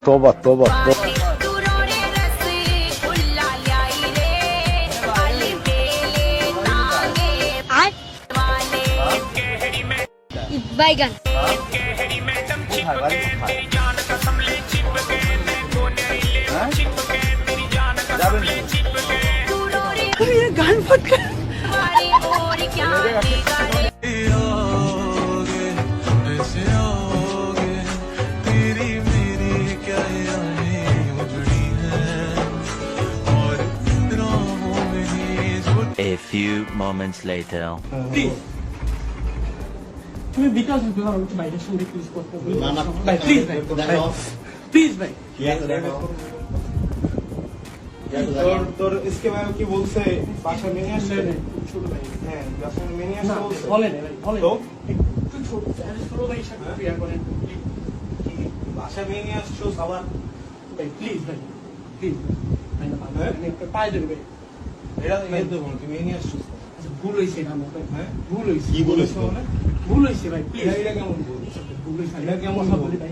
तौबा तौबा तौबा। बैगन गान फट A few moments later. তুমি বিকাশ দিতে পারো একটু বাইরের সঙ্গে প্লিজ করতে না, না, ভাই প্লিজ ভাই প্লিজ ভাই তোর इसके बारे में কি বলছে বাসা মেনে আসছে ছোট ভাই হ্যাঁ বাসা মেনে না আসছে বলছে বলেন ভাই বলেন তো? একটু ছোট ছোট ভাই সাথে ক্রিয়া করেন বাসা মেনে আসছো সবার ভাই প্লিজ ভাই প্লিজ ভাই না হ্যাঁ? আমি একটু পায়ে ধরে ভাই এটা মেনে দেবো তুমি মেনে আসছো আচ্ছা ভুল হয়েছে এটা আমার ভাই হ্যাঁ? ভুল হয়েছে কি বলেছো মানে ভুল হয়েছে ভাই প্লিজ এটা কেমন ভুল? ভুল হয়েছে এটা কেমন কথা ভুল? বলি ভাই